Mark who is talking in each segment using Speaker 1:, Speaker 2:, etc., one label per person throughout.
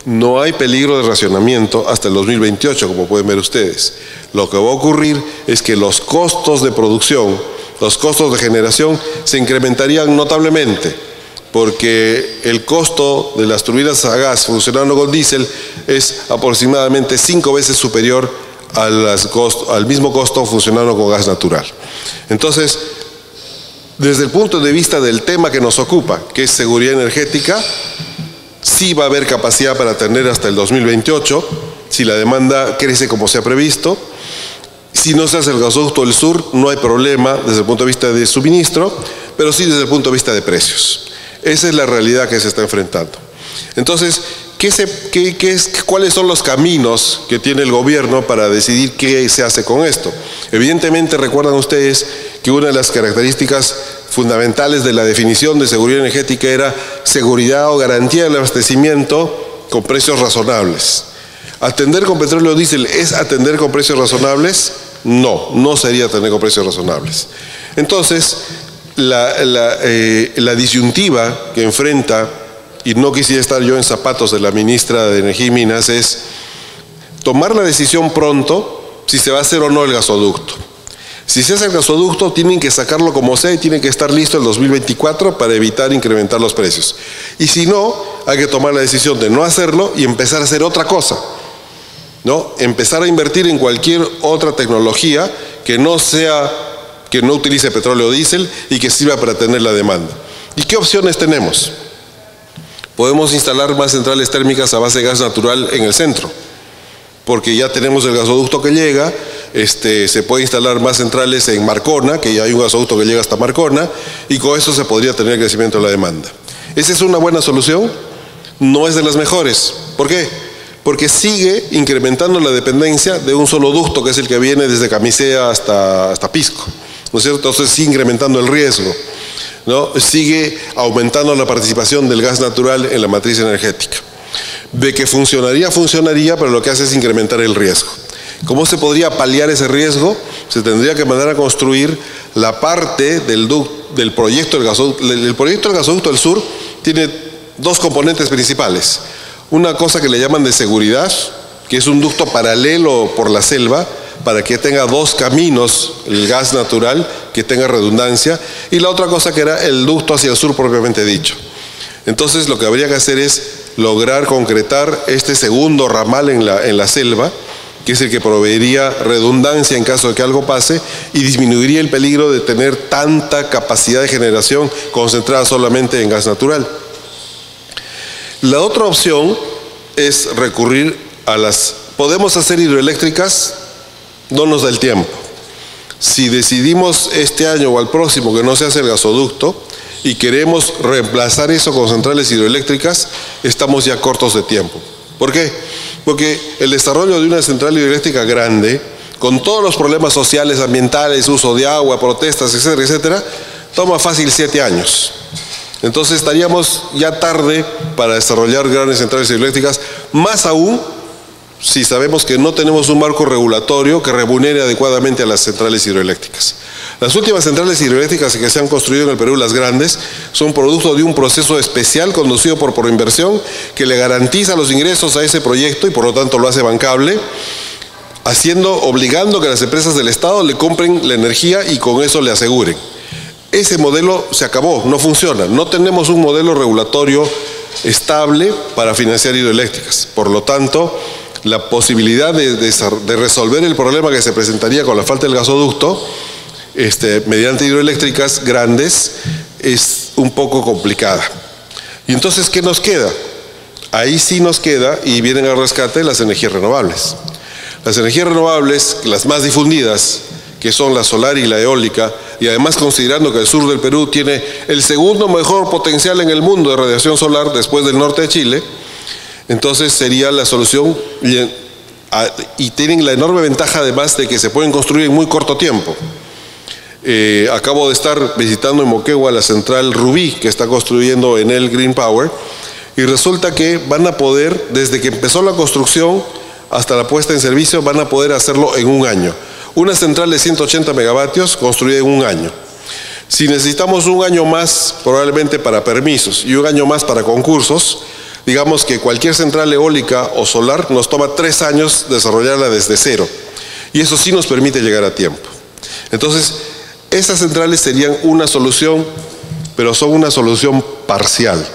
Speaker 1: no hay peligro de racionamiento hasta el 2028, como pueden ver ustedes. Lo que va a ocurrir es que los costos de producción, los costos de generación se incrementarían notablemente, porque el costo de las turbinas a gas funcionando con diésel es aproximadamente 5 veces superior al mismo costo funcionando con gas natural. Entonces, desde el punto de vista del tema que nos ocupa, que es seguridad energética, sí va a haber capacidad para atender hasta el 2028, si la demanda crece como se ha previsto. Si no se hace el gasoducto del sur, no hay problema desde el punto de vista de suministro, pero sí desde el punto de vista de precios. Esa es la realidad que se está enfrentando. Entonces, ¿cuáles son los caminos que tiene el gobierno para decidir qué se hace con esto? Evidentemente, recuerdan ustedes que una de las características fundamentales de la definición de seguridad energética era seguridad o garantía del abastecimiento con precios razonables. ¿Atender con petróleo diésel es atender con precios razonables? No, no sería atender con precios razonables. Entonces, la disyuntiva que enfrenta, y no quisiera estar yo en zapatos de la ministra de Energía y Minas, es tomar la decisión pronto si se va a hacer o no el gasoducto. Si se hace el gasoducto, tienen que sacarlo como sea y tiene que estar listo el 2024 para evitar incrementar los precios. Y si no, hay que tomar la decisión de no hacerlo y empezar a hacer otra cosa, ¿no? Empezar a invertir en cualquier otra tecnología que no utilice petróleo o diésel y que sirva para atender la demanda. ¿Y qué opciones tenemos? Podemos instalar más centrales térmicas a base de gas natural en el centro, porque ya tenemos el gasoducto que llega. Se puede instalar más centrales en Marcona, que ya hay un gasoducto que llega hasta Marcona, y con eso se podría tener el crecimiento de la demanda. ¿Esa es una buena solución? No es de las mejores. ¿Por qué? Porque sigue incrementando la dependencia de un solo ducto, que es el que viene desde Camisea hasta Pisco, ¿no es cierto? Entonces sigue incrementando el riesgo, ¿no? Sigue aumentando la participación del gas natural en la matriz energética. De que funcionaría, pero lo que hace es incrementar el riesgo. ¿Cómo se podría paliar ese riesgo? Se tendría que mandar a construir la parte del proyecto del gasoducto. El proyecto del gasoducto del sur tiene dos componentes principales. Una cosa que le llaman de seguridad, que es un ducto paralelo por la selva, para que tenga dos caminos el gas natural, que tenga redundancia, y la otra cosa que era el ducto hacia el sur propiamente dicho. Entonces lo que habría que hacer es lograr concretar este segundo ramal en la selva, que es el que proveería redundancia en caso de que algo pase y disminuiría el peligro de tener tanta capacidad de generación concentrada solamente en gas natural. La otra opción es recurrir a podemos hacer hidroeléctricas, no nos da el tiempo. Si decidimos este año o al próximo que no se hace el gasoducto y queremos reemplazar eso con centrales hidroeléctricas, estamos ya cortos de tiempo. ¿Por qué? Porque el desarrollo de una central hidroeléctrica grande, con todos los problemas sociales, ambientales, uso de agua, protestas, etcétera, etcétera, toma fácil 7 años. Entonces estaríamos ya tarde para desarrollar grandes centrales hidroeléctricas, más aún si sabemos que no tenemos un marco regulatorio que remunere adecuadamente a las centrales hidroeléctricas. Las últimas centrales hidroeléctricas que se han construido en el Perú, las grandes, son producto de un proceso especial conducido por Proinversión que le garantiza los ingresos a ese proyecto y por lo tanto lo hace bancable, obligando que las empresas del Estado le compren la energía y con eso le aseguren. Ese modelo se acabó, no funciona. No tenemos un modelo regulatorio estable para financiar hidroeléctricas. Por lo tanto, la posibilidad de resolver el problema que se presentaría con la falta del gasoducto mediante hidroeléctricas grandes es un poco complicada. Y entonces, ¿qué nos queda? Ahí sí nos queda, y vienen al rescate, las energías renovables. Las energías renovables, las más difundidas, que son la solar y la eólica, y además considerando que el sur del Perú tiene el segundo mejor potencial en el mundo de radiación solar después del norte de Chile, entonces sería la solución, y tienen la enorme ventaja además de que se pueden construir en muy corto tiempo. Acabo de estar visitando en Moquegua la central Rubí que está construyendo Enel Green Power, y resulta que van a poder, desde que empezó la construcción hasta la puesta en servicio, van a poder hacerlo en un año. Una central de 180 megavatios construida en un año. Si necesitamos un año más probablemente para permisos y un año más para concursos, Digamos que cualquier central eólica o solar nos toma 3 años desarrollarla desde cero. Y eso sí nos permite llegar a tiempo. Entonces, estas centrales serían una solución, pero son una solución parcial.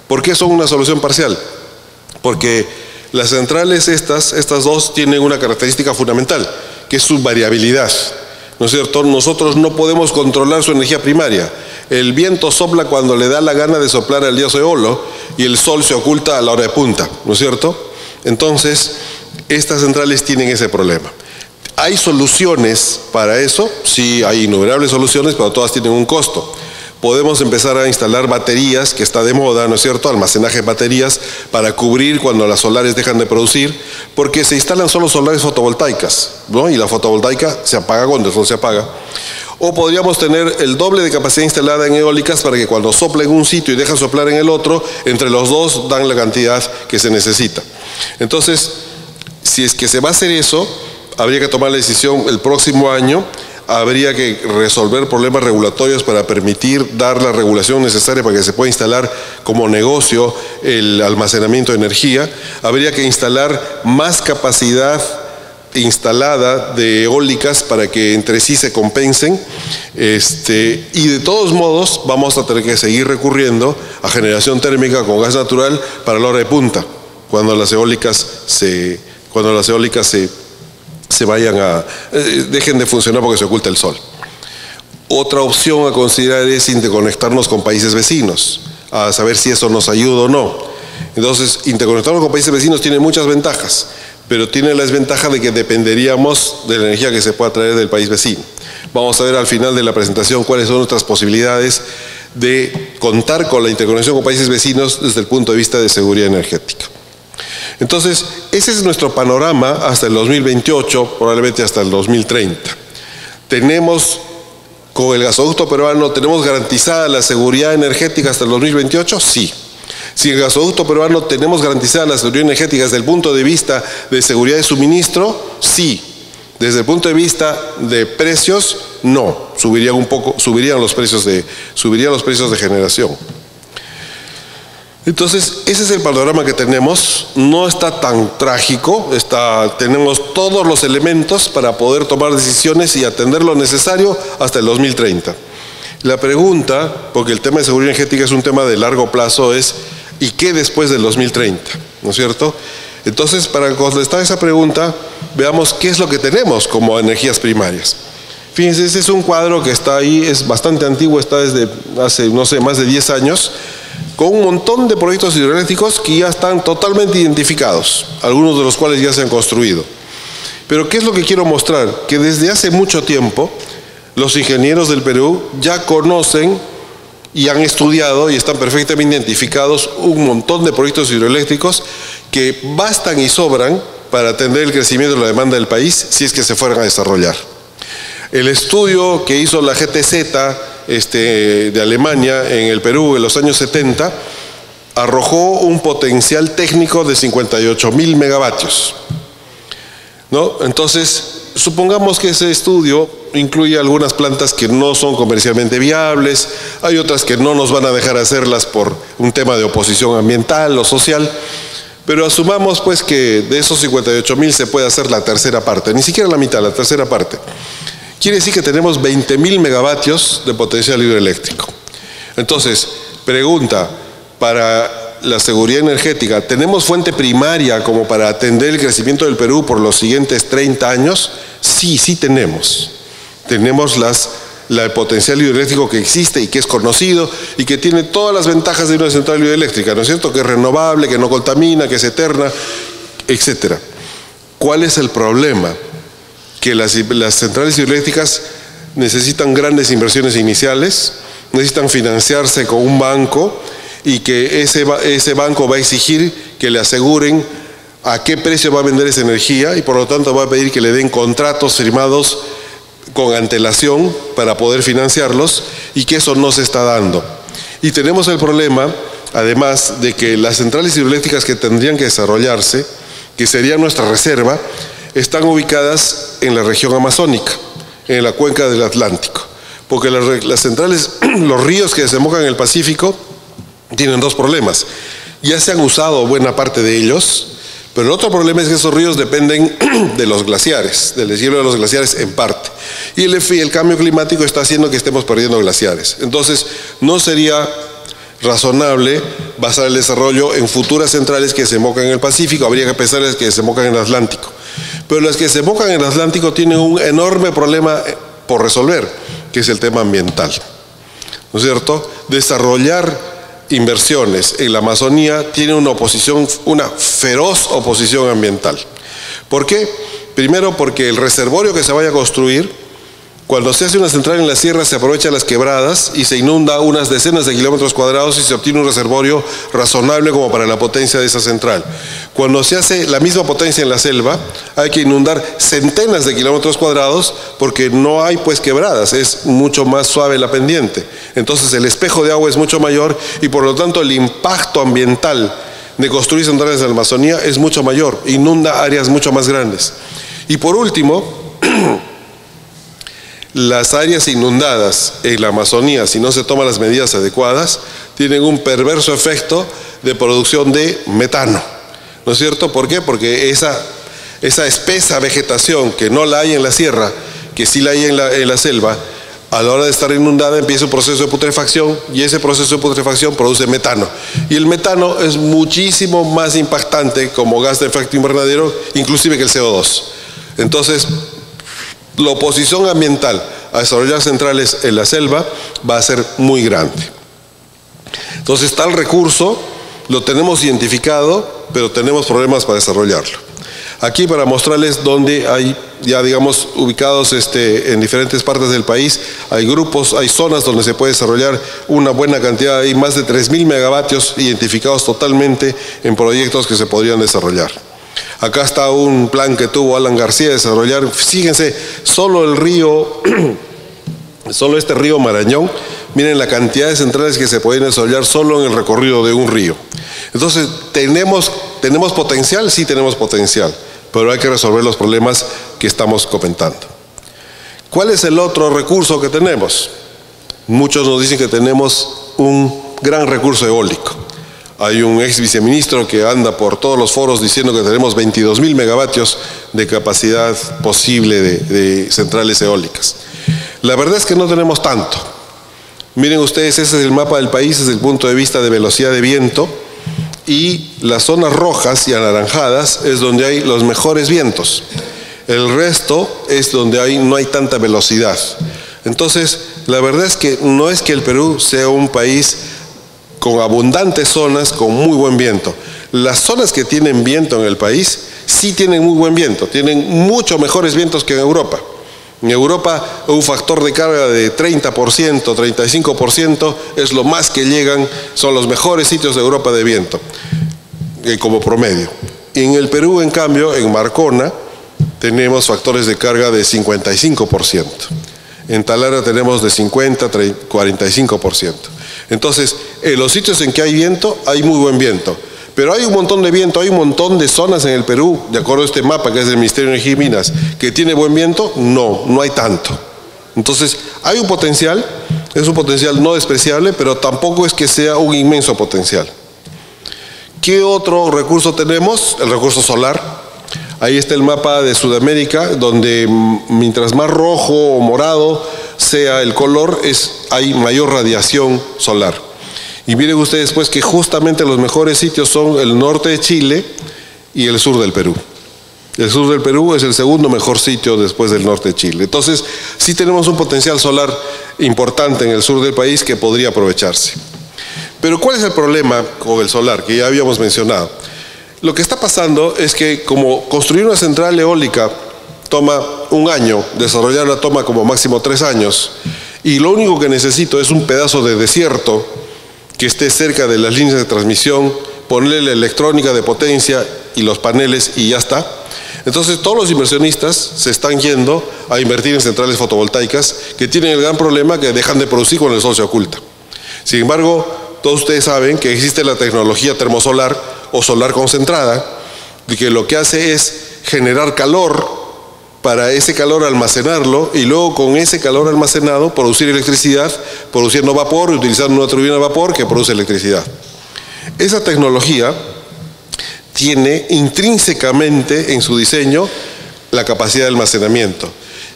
Speaker 1: ¿Por qué son una solución parcial? Porque las centrales estas dos tienen una característica fundamental, que es su variabilidad. ¿No es cierto? Nosotros no podemos controlar su energía primaria. El viento sopla cuando le da la gana de soplar al dios Eolo y el sol se oculta a la hora de punta, ¿no es cierto? Entonces, estas centrales tienen ese problema. ¿Hay soluciones para eso? Sí, hay innumerables soluciones, pero todas tienen un costo. Podemos empezar a instalar baterías, que está de moda, ¿no es cierto? Almacenaje de baterías para cubrir cuando las solares dejan de producir, porque se instalan solo solares fotovoltaicas, ¿no? Y la fotovoltaica se apaga cuando el sol se apaga. O podríamos tener el doble de capacidad instalada en eólicas para que cuando sopla en un sitio y deja soplar en el otro, entre los dos dan la cantidad que se necesita. Entonces, si es que se va a hacer eso, habría que tomar la decisión el próximo año. Habría que resolver problemas regulatorios para permitir dar la regulación necesaria para que se pueda instalar como negocio el almacenamiento de energía. Habría que instalar más capacidad instalada de eólicas para que entre sí se compensen. Y de todos modos vamos a tener que seguir recurriendo a generación térmica con gas natural para la hora de punta, cuando las eólicas se dejen de funcionar porque se oculta el sol. Otra opción a considerar es interconectarnos con países vecinos, a saber si eso nos ayuda o no. Entonces, interconectarnos con países vecinos tiene muchas ventajas, pero tiene la desventaja de que dependeríamos de la energía que se pueda traer del país vecino. Vamos a ver al final de la presentación cuáles son nuestras posibilidades de contar con la interconexión con países vecinos desde el punto de vista de seguridad energética. Entonces, ese es nuestro panorama hasta el 2028, probablemente hasta el 2030. Tenemos, con el gasoducto peruano, ¿tenemos garantizada la seguridad energética hasta el 2028? Sí. Si el gasoducto peruano tenemos garantizada la seguridad energética desde el punto de vista de seguridad de suministro, sí. Desde el punto de vista de precios, no. Subirían un poco, subirían los precios de generación. Entonces, ese es el panorama que tenemos. No está tan trágico, tenemos todos los elementos para poder tomar decisiones y atender lo necesario hasta el 2030. La pregunta, porque el tema de seguridad energética es un tema de largo plazo, es ¿y qué después del 2030? ¿No es cierto? Entonces, para contestar esa pregunta, veamos qué es lo que tenemos como energías primarias. Fíjense, ese es un cuadro que está ahí, es bastante antiguo, está desde hace, no sé, más de 10 años, con un montón de proyectos hidroeléctricos que ya están totalmente identificados, algunos de los cuales ya se han construido. Pero ¿qué es lo que quiero mostrar? Que desde hace mucho tiempo los ingenieros del Perú ya conocen y han estudiado y están perfectamente identificados un montón de proyectos hidroeléctricos que bastan y sobran para atender el crecimiento de la demanda del país si es que se fueran a desarrollar. El estudio que hizo la GTZ de Alemania en el Perú en los años 70 arrojó un potencial técnico de 58.000 megavatios, ¿no? Entonces, supongamos que ese estudio incluye algunas plantas que no son comercialmente viables, hay otras que no nos van a dejar hacerlas por un tema de oposición ambiental o social, pero asumamos pues que de esos 58.000 se puede hacer la tercera parte, ni siquiera la mitad, la tercera parte. Quiere decir que tenemos 20.000 megavatios de potencial hidroeléctrico. Entonces, pregunta, para la seguridad energética, ¿tenemos fuente primaria como para atender el crecimiento del Perú por los siguientes 30 años? Sí, sí tenemos. Tenemos el potencial hidroeléctrico que existe y que es conocido y que tiene todas las ventajas de una central hidroeléctrica, ¿no es cierto? Que es renovable, que no contamina, que es eterna, etc. ¿Cuál es el problema? Que las centrales hidroeléctricas necesitan grandes inversiones iniciales, necesitan financiarse con un banco y que ese banco va a exigir que le aseguren a qué precio va a vender esa energía y por lo tanto va a pedir que le den contratos firmados con antelación para poder financiarlos y que eso no se está dando. Y tenemos el problema, además, de que las centrales hidroeléctricas que tendrían que desarrollarse, que sería nuestra reserva, están ubicadas en la región amazónica, en la cuenca del Atlántico, porque las centrales, los ríos que desembocan en el Pacífico tienen dos problemas. Ya se han usado buena parte de ellos, pero el otro problema es que esos ríos dependen de los glaciares, del deshielo de los glaciares en parte. Y el cambio climático está haciendo que estemos perdiendo glaciares. Entonces, no sería razonable basar el desarrollo en futuras centrales que desembocan en el Pacífico. Habría que pensar en las que desembocan en el Atlántico. Pero las que desembocan en el Atlántico tienen un enorme problema por resolver, que es el tema ambiental. ¿No es cierto? Desarrollar inversiones en la Amazonía tiene una feroz oposición ambiental. ¿Por qué? Primero, porque el reservorio que se vaya a construir, cuando se hace una central en la sierra, se aprovechan las quebradas y se inunda unas decenas de kilómetros cuadrados y se obtiene un reservorio razonable como para la potencia de esa central. Cuando se hace la misma potencia en la selva, hay que inundar centenas de kilómetros cuadrados porque no hay pues quebradas, es mucho más suave la pendiente. Entonces el espejo de agua es mucho mayor y por lo tanto el impacto ambiental de construir centrales en la Amazonía es mucho mayor, inunda áreas mucho más grandes. Y por último, las áreas inundadas en la Amazonía, si no se toman las medidas adecuadas, tienen un perverso efecto de producción de metano. ¿No es cierto? ¿Por qué? Porque esa espesa vegetación que no la hay en la sierra, que sí la hay en la selva, a la hora de estar inundada empieza un proceso de putrefacción y ese proceso de putrefacción produce metano. Y el metano es muchísimo más impactante como gas de efecto invernadero, inclusive que el CO2. Entonces, la oposición ambiental a desarrollar centrales en la selva va a ser muy grande. Entonces, tal recurso lo tenemos identificado, pero tenemos problemas para desarrollarlo. Aquí para mostrarles dónde hay, ya digamos, ubicados en diferentes partes del país, hay grupos, hay zonas donde se puede desarrollar una buena cantidad, hay más de 3.000 megavatios identificados totalmente en proyectos que se podrían desarrollar. Acá está un plan que tuvo Alan García de desarrollar, fíjense, solo este río Marañón, miren la cantidad de centrales que se pueden desarrollar solo en el recorrido de un río. Entonces, ¿tenemos potencial? Sí tenemos potencial, pero hay que resolver los problemas que estamos comentando. ¿Cuál es el otro recurso que tenemos? Muchos nos dicen que tenemos un gran recurso eólico. Hay un ex viceministro que anda por todos los foros diciendo que tenemos 22.000 megavatios de capacidad posible de centrales eólicas. La verdad es que no tenemos tanto. Miren ustedes, ese es el mapa del país desde el punto de vista de velocidad de viento y las zonas rojas y anaranjadas es donde hay los mejores vientos. El resto es donde no hay tanta velocidad. Entonces, la verdad es que no es que el Perú sea un país con abundantes zonas con muy buen viento. Las zonas que tienen viento en el país sí tienen muy buen viento, tienen mucho mejores vientos que en Europa. En Europa un factor de carga de 30%, 35% es lo más que llegan, son los mejores sitios de Europa de viento, como promedio. En el Perú, en cambio, en Marcona, tenemos factores de carga de 55%. En Talara tenemos de 50, 45%. Entonces, en los sitios en que hay viento, hay muy buen viento. Pero hay un montón de viento, hay un montón de zonas en el Perú, de acuerdo a este mapa que es del Ministerio de Energía y Minas, que tiene buen viento. No hay tanto. Entonces, hay un potencial, es un potencial no despreciable, pero tampoco es que sea un inmenso potencial. ¿Qué otro recurso tenemos? El recurso solar. Ahí está el mapa de Sudamérica, donde mientras más rojo o morado sea el color, hay mayor radiación solar. Y miren ustedes pues que justamente los mejores sitios son el norte de Chile y el sur del Perú. El sur del Perú es el segundo mejor sitio después del norte de Chile. Entonces, sí tenemos un potencial solar importante en el sur del país que podría aprovecharse. Pero ¿cuál es el problema con el solar? Que ya habíamos mencionado. Lo que está pasando es que como construir una central eólica toma un año, desarrollarla toma como máximo 3 años, y lo único que necesito es un pedazo de desierto que esté cerca de las líneas de transmisión, ponerle la electrónica de potencia y los paneles y ya está. Entonces todos los inversionistas se están yendo a invertir en centrales fotovoltaicas que tienen el gran problema que dejan de producir cuando el sol se oculta. Sin embargo, todos ustedes saben que existe la tecnología termosolar o solar concentrada, que lo que hace es generar calor, para ese calor almacenarlo y luego con ese calor almacenado producir electricidad, produciendo vapor y utilizando una turbina de vapor que produce electricidad. Esa tecnología tiene intrínsecamente en su diseño la capacidad de almacenamiento.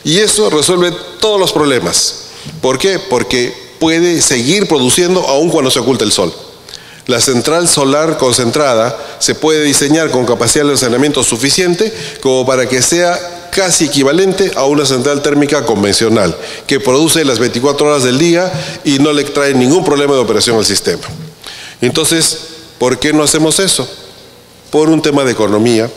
Speaker 1: Y eso resuelve todos los problemas. ¿Por qué? Porque puede seguir produciendo aun cuando se oculta el sol. La central solar concentrada se puede diseñar con capacidad de almacenamiento suficiente como para que sea casi equivalente a una central térmica convencional, que produce las 24 horas del día y no le trae ningún problema de operación al sistema. Entonces, ¿por qué no hacemos eso? Por un tema de economía,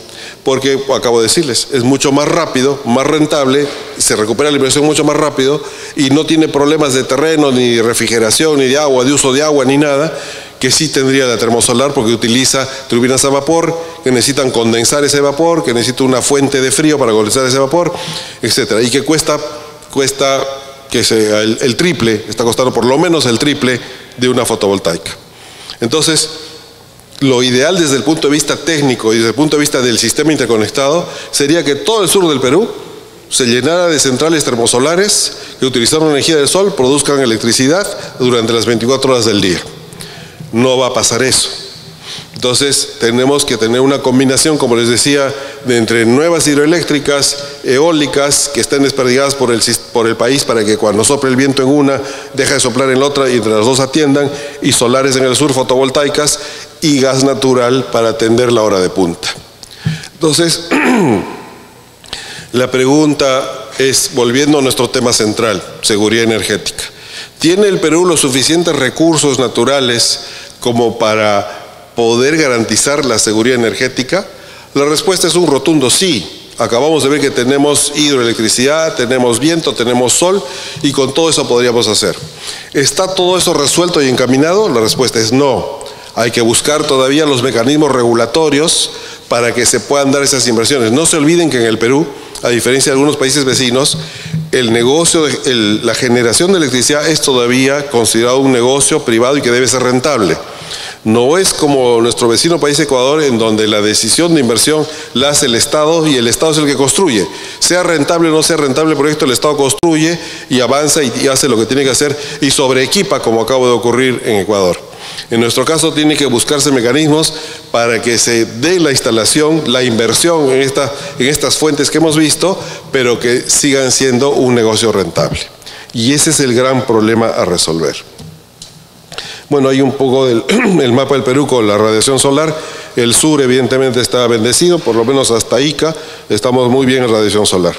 Speaker 1: porque, acabo de decirles, es mucho más rápido, más rentable, se recupera la inversión mucho más rápido y no tiene problemas de terreno, ni de refrigeración, ni de agua, de uso de agua, ni nada, que sí tendría la termosolar, porque utiliza turbinas a vapor que necesitan condensar ese vapor, que necesita una fuente de frío para condensar ese vapor, etcétera, y que cuesta que sea el triple, está costando por lo menos el triple de una fotovoltaica. Entonces, lo ideal desde el punto de vista técnico y desde el punto de vista del sistema interconectado sería que todo el sur del Perú se llenara de centrales termosolares que utilizando energía del sol produzcan electricidad durante las 24 horas del día. No va a pasar eso. Entonces tenemos que tener una combinación, como les decía, de entre nuevas hidroeléctricas, eólicas, que estén desperdigadas por el país para que cuando sople el viento en una, deje de soplar en la otra y entre las dos atiendan, y solares en el sur, fotovoltaicas, y gas natural para atender la hora de punta. Entonces, la pregunta es, volviendo a nuestro tema central, seguridad energética. ¿Tiene el Perú los suficientes recursos naturales como para poder garantizar la seguridad energética? La respuesta es un rotundo sí. Acabamos de ver que tenemos hidroelectricidad, tenemos viento, tenemos sol, y con todo eso podríamos hacer. ¿Está todo eso resuelto y encaminado? La respuesta es no. Hay que buscar todavía los mecanismos regulatorios para que se puedan dar esas inversiones. No se olviden que en el Perú, a diferencia de algunos países vecinos, el negocio, la generación de electricidad es todavía considerado un negocio privado y que debe ser rentable. No es como nuestro vecino país Ecuador, en donde la decisión de inversión la hace el Estado y el Estado es el que construye. Sea rentable o no sea rentable el proyecto, el Estado construye y avanza y hace lo que tiene que hacer y sobreequipa, como acaba de ocurrir en Ecuador. En nuestro caso tiene que buscarse mecanismos para que se dé la instalación, la inversión en estas fuentes que hemos visto, pero que sigan siendo un negocio rentable. Y ese es el gran problema a resolver. Bueno, hay un poco del mapa del Perú con la radiación solar. El sur evidentemente está bendecido, por lo menos hasta Ica estamos muy bien en radiación solar.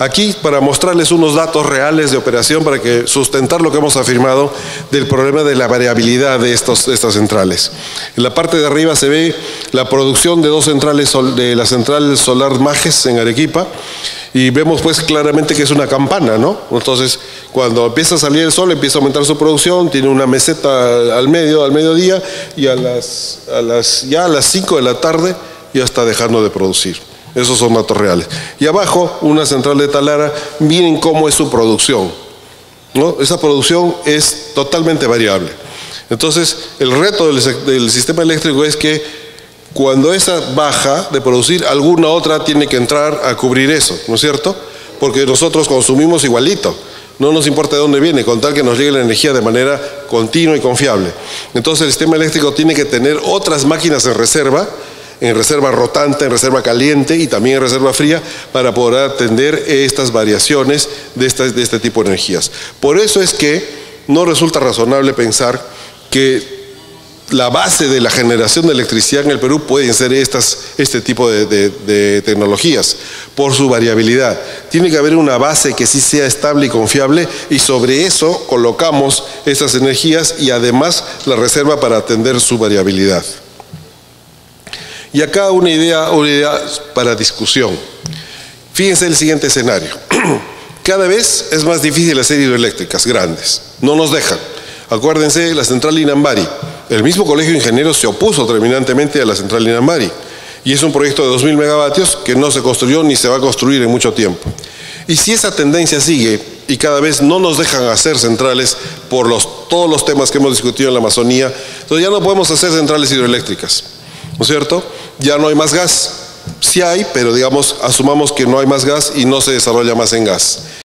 Speaker 1: Aquí, para mostrarles unos datos reales de operación, para que sustentar lo que hemos afirmado del problema de la variabilidad de estas centrales. En la parte de arriba se ve la producción de dos centrales, de la central solar Majes en Arequipa, y vemos pues claramente que es una campana, ¿no? Entonces, cuando empieza a salir el sol, empieza a aumentar su producción, tiene una meseta al mediodía, y ya a las 5 de la tarde ya está dejando de producir. Esos son datos reales. Y abajo, una central de Talara, miren cómo es su producción, ¿no? Esa producción es totalmente variable. Entonces, el reto del sistema eléctrico es que cuando esa baja de producir, alguna otra tiene que entrar a cubrir eso, ¿no es cierto? Porque nosotros consumimos igualito. No nos importa de dónde viene, con tal que nos llegue la energía de manera continua y confiable. Entonces, el sistema eléctrico tiene que tener otras máquinas en reserva rotante, en reserva caliente y también en reserva fría, para poder atender estas variaciones de este tipo de energías. Por eso es que no resulta razonable pensar que la base de la generación de electricidad en el Perú pueden ser este tipo de tecnologías, por su variabilidad. Tiene que haber una base que sí sea estable y confiable, y sobre eso colocamos estas energías y además la reserva para atender su variabilidad. Y acá una idea para discusión. Fíjense el siguiente escenario. Cada vez es más difícil hacer hidroeléctricas grandes. No nos dejan. Acuérdense, la central Inambari. El mismo Colegio de Ingenieros se opuso terminantemente a la central Inambari. Y es un proyecto de 2000 megavatios que no se construyó ni se va a construir en mucho tiempo. Y si esa tendencia sigue y cada vez no nos dejan hacer centrales por todos los temas que hemos discutido en la Amazonía, entonces ya no podemos hacer centrales hidroeléctricas, ¿no es cierto? Ya no hay más gas. Sí hay, pero digamos, asumamos que no hay más gas y no se desarrolla más en gas.